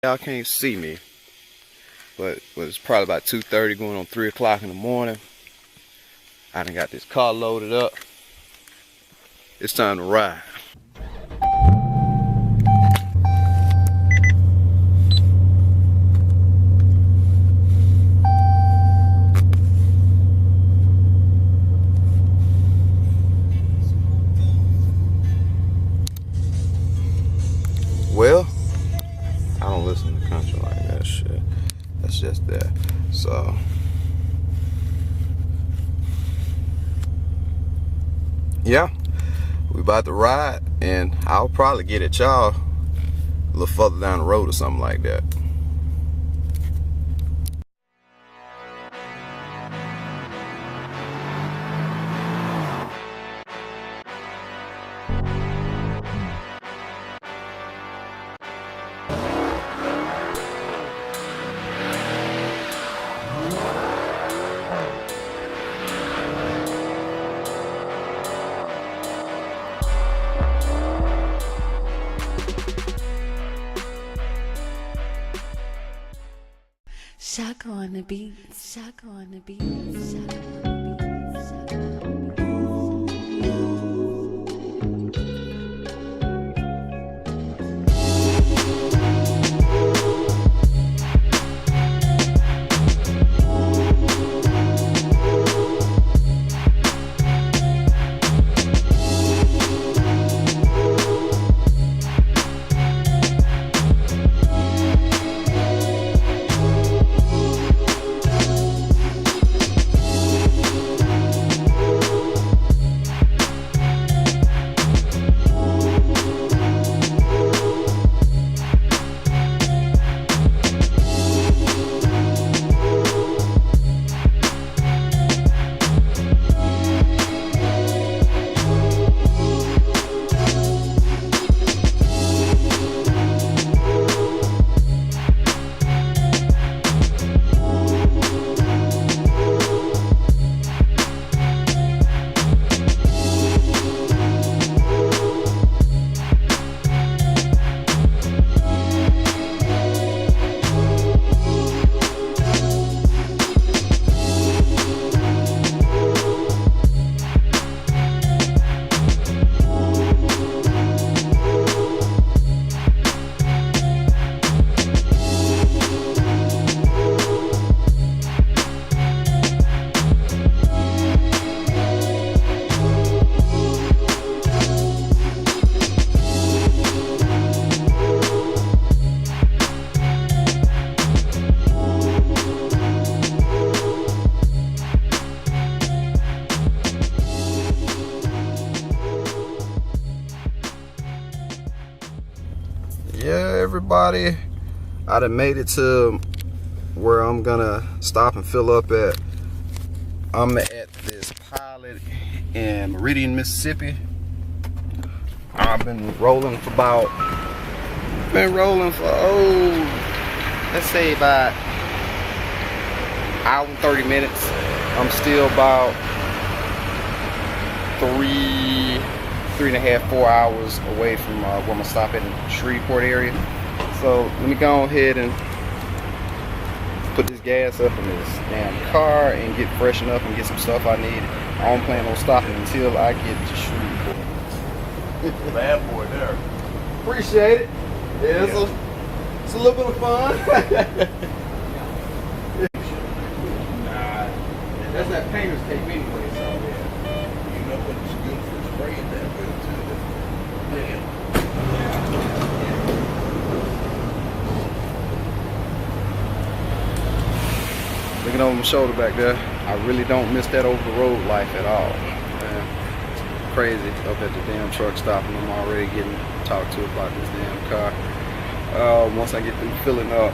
Y'all can't see me, but it's probably about 2:30 going on 3 o'clock in the morning. I done got this car loaded up. It's time to ride. Well, I don't listen to country like that shit. That's just that. So yeah, we about to ride, and I'll probably get at y'all a little further down the road or something like that. Shaka on the beat, shaka on the beat, shaka on the beat, shaka on the beat. Yeah, everybody, I done made it to where I'm gonna stop and fill up at. I'm at this pilot in Meridian, Mississippi. I've been rolling for let's say about hour and 30 minutes. I'm still about 3.5, 4 hours away from where I'm gonna stop in the Shreveport area. So let me go ahead and put this gas up in this damn car and get freshened up and get some stuff I need. I don't plan on stopping until I get to Shreveport. Bad boy there. Appreciate it. Yeah, it's a little bit of fun. That's that painter's tape anyway, so yeah. You know what it's good for spraying that good too. Yeah. Looking over my shoulder back there, I really don't miss that over the road life at all. Man, it's crazy up at the damn truck stop, and I'm already getting talked to about this damn car. Once I get through filling up,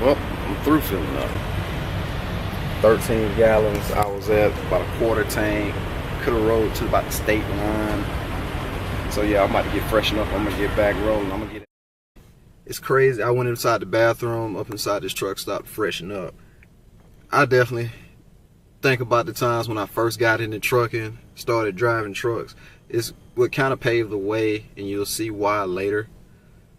well, I'm through filling up. 13 gallons, I was at about a quarter tank. Could have rolled to about the state line. So yeah, I'm about to get freshened up. I'm gonna get back rolling. I'm gonna get it. It's crazy. I went inside the bathroom, up inside this truck stop to freshen up. I definitely think about the times when I first got into trucking, started driving trucks. It's what kind of paved the way, and you'll see why later.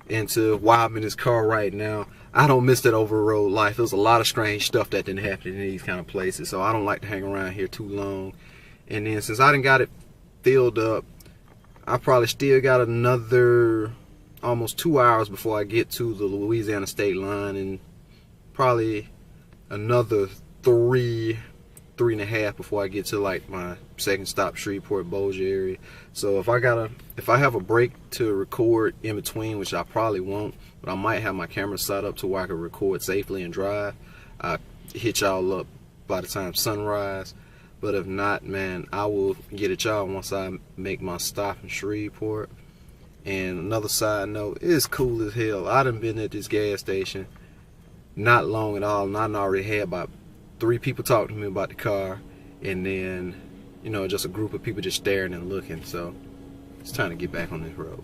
into why I'm in this car right now. I don't miss that over-road life. There's a lot of strange stuff that didn't happen in these kind of places, so I don't like to hang around here too long. And then since I done got it filled up, I probably still got another almost 2 hours before I get to the Louisiana state line, and probably another three and a half before I get to like my second stop, Shreveport, Bossier area. So if I have a break to record in between, which I probably won't, but I might have my camera set up to where I can record safely and drive, I hit y'all up by the time sunrise. But if not, man, I will get at y'all once I make my stop in Shreveport. And another side note, it's cool as hell. I done been at this gas station not long at all, and I done already had about 3 people talk to me about the car, and then, you know, just a group of people just staring and looking. So it's time to get back on this road.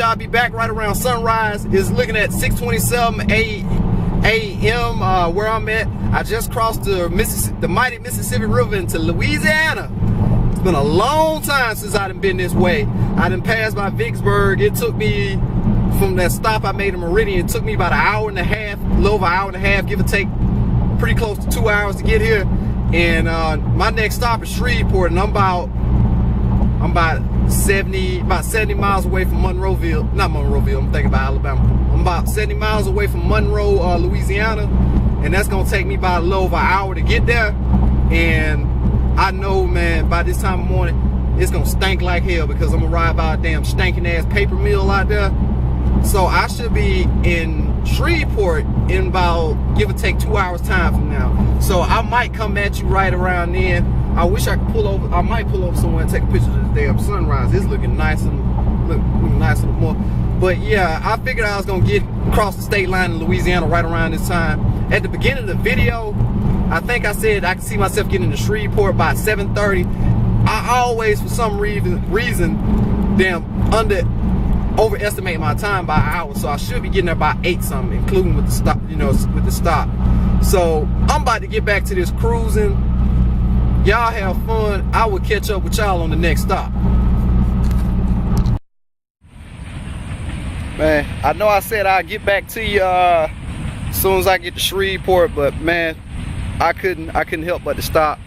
I'll be back right around sunrise. It's looking at 6:27 a.m. Where I'm at. I just crossed the mighty Mississippi River into Louisiana. It's been a long time since I done been this way. I done passed by Vicksburg. It took me, from that stop I made in Meridian, it took me about an hour and a half, a little over an hour and a half, give or take, pretty close to 2 hours to get here. And my next stop is Shreveport, and I'm about 70 miles away from Monroeville. Not Monroeville, I'm thinking about Alabama. I'm about 70 miles away from Monroe, Louisiana, and that's gonna take me about a little over an hour to get there. And I know, man, by this time of morning, it's gonna stink like hell, because I'm gonna ride by a damn stinking ass paper mill out there. So I should be in Shreveport in about, give or take, 2 hours time from now. So I might come at you right around then. I wish I could pull over. I might pull over somewhere and take a picture of this damn sunrise. It's looking nice and looking nice and more. But yeah, I figured I was gonna get across the state line in Louisiana right around this time. At the beginning of the video, I think I said I could see myself getting to Shreveport by 7:30. I always, for some reason, overestimate my time by an hour, so I should be getting there by 8 something, including with the stop, you know, with the stop. So I'm about to get back to this cruising. Y'all have fun. I will catch up with y'all on the next stop. Man, I know I said I'd get back to you as soon as I get to Shreveport, but man, I couldn't help but to stop.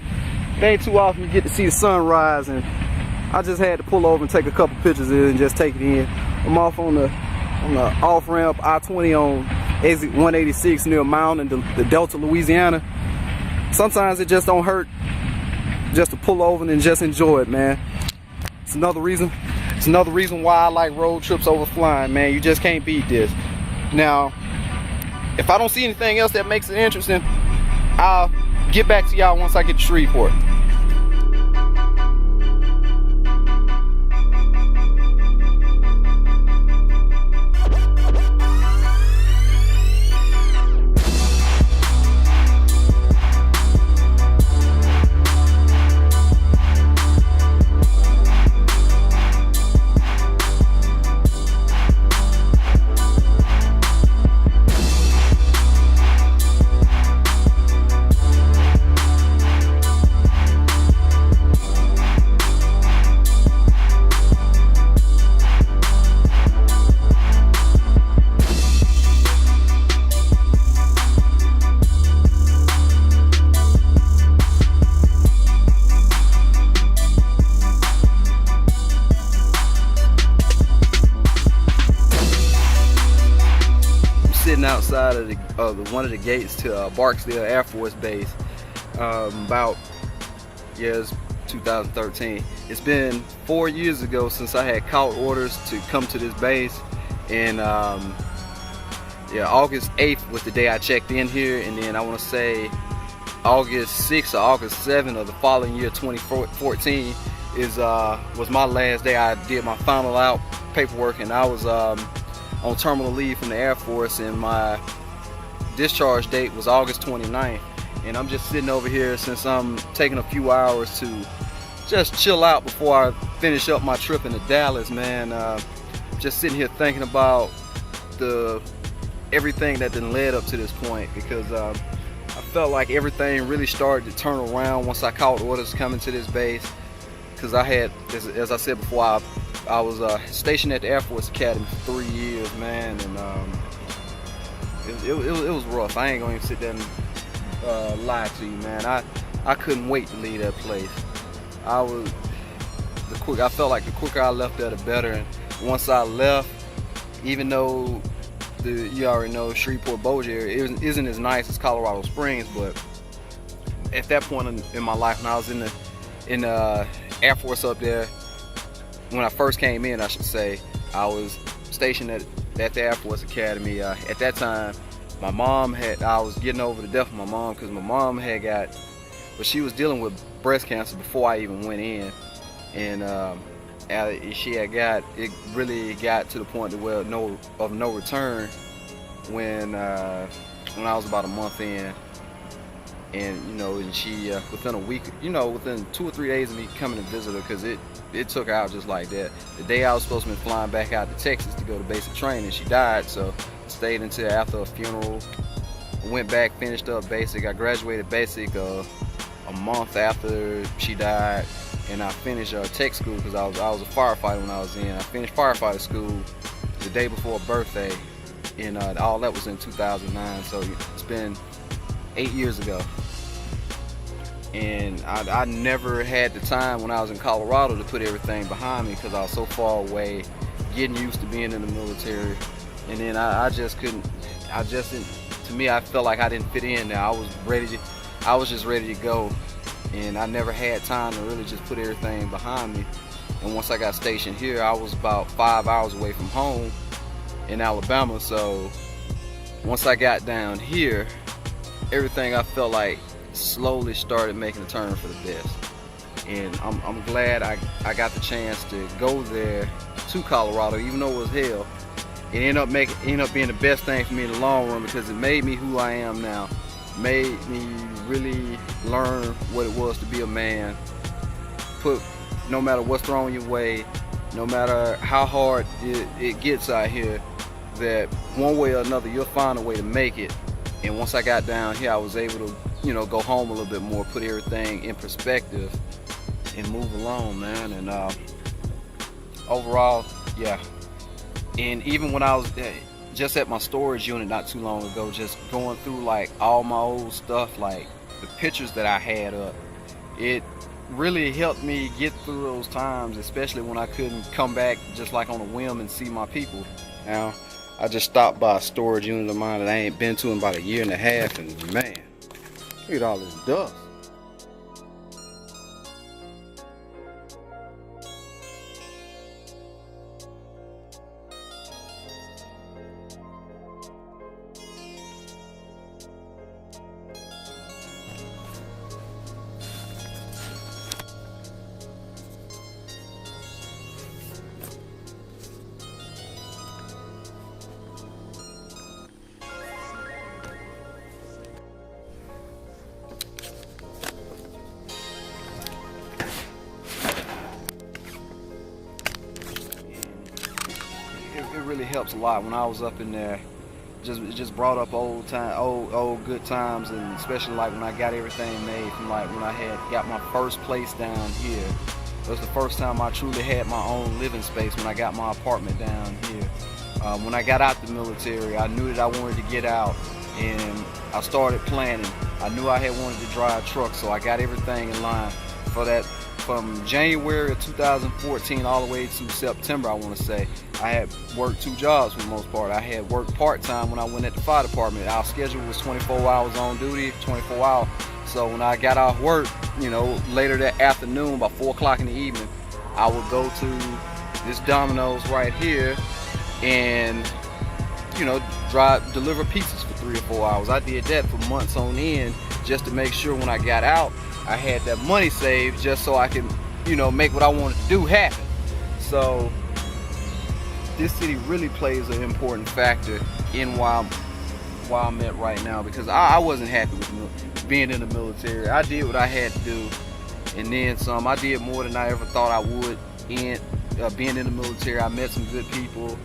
It ain't too often you get to see the sunrise, and I just had to pull over and take a couple pictures of it and just take it in. I'm off on the off-ramp I-20 on exit 186 near Mountain, the Delta, Louisiana. Sometimes it just don't hurt just to pull over and just enjoy it, man. It's another reason why I like road trips over flying, man. You just can't beat this. Now, if I don't see anything else that makes it interesting, I'll get back to y'all once I get to Shreveport. Sitting outside of one of the gates to Barksdale Air Force Base. It's 2013. It's been 4 years ago since I had caught orders to come to this base, and August 8th was the day I checked in here, and then I want to say August 6th or August 7th of the following year, 2014, was my last day. I did my final out paperwork, and I was on terminal leave from the Air Force, and my discharge date was August 29th. And I'm just sitting over here since I'm taking a few hours to just chill out before I finish up my trip into Dallas, man. Just sitting here thinking about everything that then led up to this point, because I felt like everything really started to turn around once I caught orders coming to this base. because I had, as I said before, I was stationed at the Air Force Academy for 3 years, man, and it was rough. I ain't gonna even sit there and lie to you, man. I couldn't wait to leave that place. I felt like the quicker I left there, the better. And once I left, even though you already know Shreveport Bossier area isn't as nice as Colorado Springs, but at that point in my life, when I was in the Air Force up there, when I first came in, I should say, I was stationed at the Air Force Academy. At that time, I was getting over the death of my mom, because my mom she was dealing with breast cancer before I even went in, and it really got to the point of no return when I was about a month in. And and she within a week, within 2 or 3 days of me coming to visit her, because it took her out just like that. The day I was supposed to be flying back out to Texas to go to basic training, she died. So I stayed until after a funeral. I went back, finished up basic. I graduated basic a month after she died, and I finished tech school, because I was a firefighter when I was in. I finished firefighter school the day before her birthday, and all that was in 2009. So it's been 8 years ago. And I never had the time when I was in Colorado to put everything behind me, because I was so far away, getting used to being in the military. And then I just didn't, to me, I felt like I didn't fit in there. I was just ready to go, and I never had time to really just put everything behind me. And once I got stationed here, I was about 5 hours away from home in Alabama. So once I got down here, everything I felt like slowly started making a turn for the best. And I'm glad I got the chance to go there to Colorado, even though it was hell. It ended up being the best thing for me in the long run, because it made me who I am now. Made me really learn what it was to be a man. No matter what's thrown your way, no matter how hard it gets out here, that one way or another you'll find a way to make it. And once I got down here, I was able to, go home a little bit more, put everything in perspective, and move along, man. And overall, yeah. And even when I was just at my storage unit not too long ago, just going through like all my old stuff, like the pictures that I had up, it really helped me get through those times, especially when I couldn't come back just like on a whim and see my people. Now, I just stopped by a storage unit of mine that I ain't been to in about 1.5 years, and man, look at all this dust. It really helps a lot. When I was up in there, it just brought up old good times, and especially like when I got everything made, from like when I had got my first place down here. It was the first time I truly had my own living space, when I got my apartment down here. When I got out the military, I knew that I wanted to get out, and I started planning. I knew I had wanted to drive trucks, so I got everything in line for that. From January of 2014 all the way to September, I want to say, I had worked 2 jobs for the most part. I had worked part-time when I went at the fire department. Our schedule was 24 hours on duty, 24 hours. So when I got off work, later that afternoon, about 4 o'clock in the evening, I would go to this Domino's right here and, deliver pizzas for 3 or 4 hours. I did that for months on end, just to make sure when I got out, I had that money saved, just so I can, make what I wanted to do happen. So this city really plays an important factor in why I'm at right now, because I wasn't happy with being in the military. I did what I had to do, and then some. I did more than I ever thought I would in being in the military. I met some good people.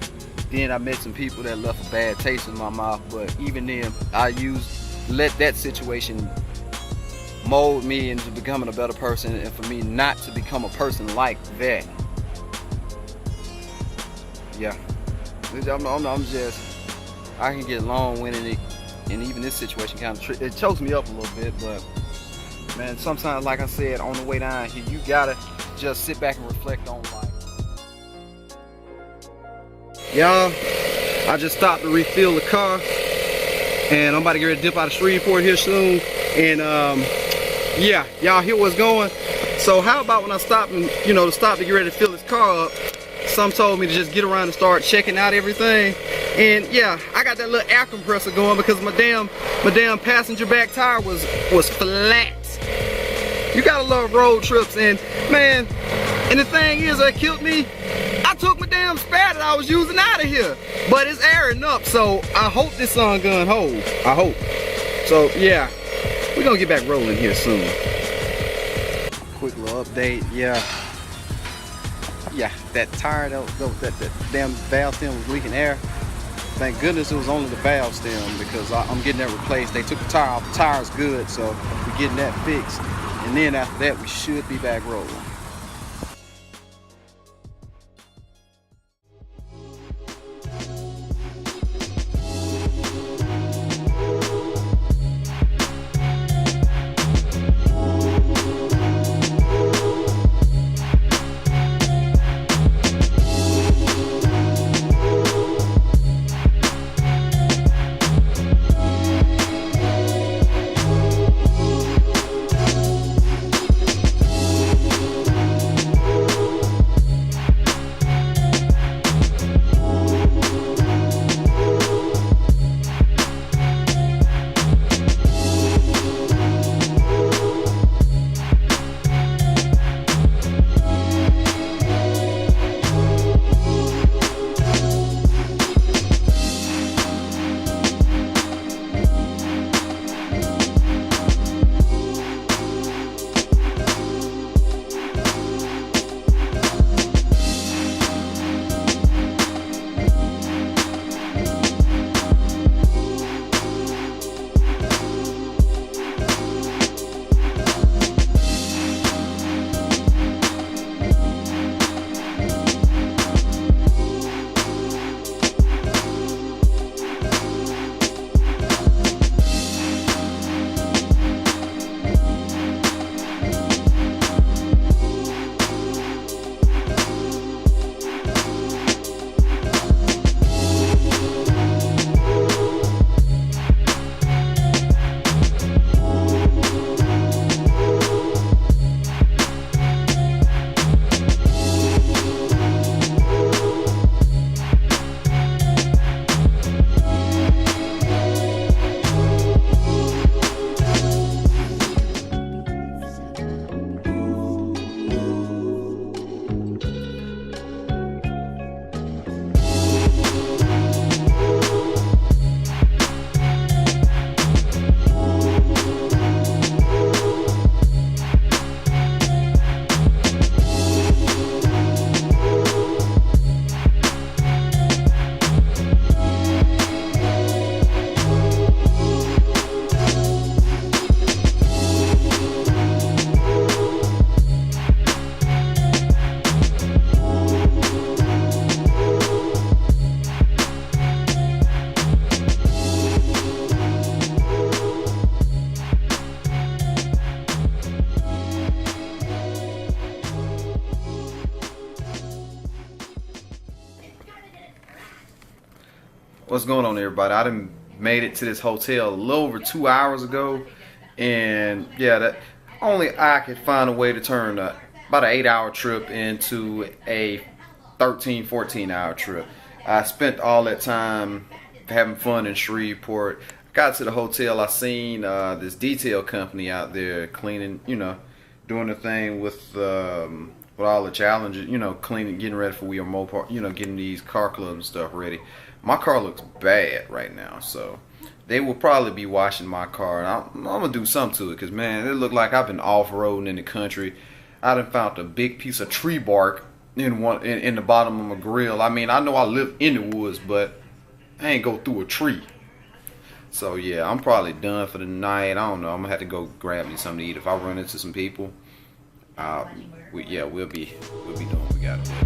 Then I met some people that left a bad taste in my mouth, but even then, I let that situation mold me into becoming a better person, and for me not to become a person like that. Yeah, I'm just, I can get long-winded, and even this situation kind of it chokes me up a little bit. But man, sometimes, like I said, on the way down here, you gotta just sit back and reflect on life. Y'all, I just stopped to refill the car, and I'm about to get ready to dip out of Shreveport here soon. And yeah, y'all hear what's going. So how about when I stop and to stop to get ready to fill this car up, some told me to just get around and start checking out everything. And yeah, I got that little air compressor going because my damn passenger back tire was flat. You gotta love road trips. And man, and the thing is that killed me, I took my damn spare that I was using out of here, but it's airing up, so I hope this sun gun holds. I hope. So yeah, we're gonna get back rolling here soon. Quick little update. Yeah, that tire, that damn valve stem was leaking air. Thank goodness it was only the valve stem, because I'm getting that replaced. They took the tire off. The tire's good, so we're getting that fixed. And then after that, we should be back rolling. What's going on, everybody? I done made it to this hotel a little over 2 hours ago, and yeah, that only I could find a way to turn about an 8-hour trip into a 13-14 hour trip. I spent all that time having fun in Shreveport. Got to the hotel, I seen this detail company out there cleaning, doing the thing with all the challenges, cleaning, getting ready for We Are Mopar, getting these car clubs and stuff ready. My car looks bad right now, so they will probably be washing my car, and I'm gonna do something to it, because man, it looked like I've been off-roading in the country. I done found a big piece of tree bark in the bottom of my grill. I mean, I know I live in the woods, but I ain't go through a tree. So yeah, I'm probably done for the night. I don't know. I'm gonna have to go grab me something to eat. If I run into some people, we'll be doing what we gotta do.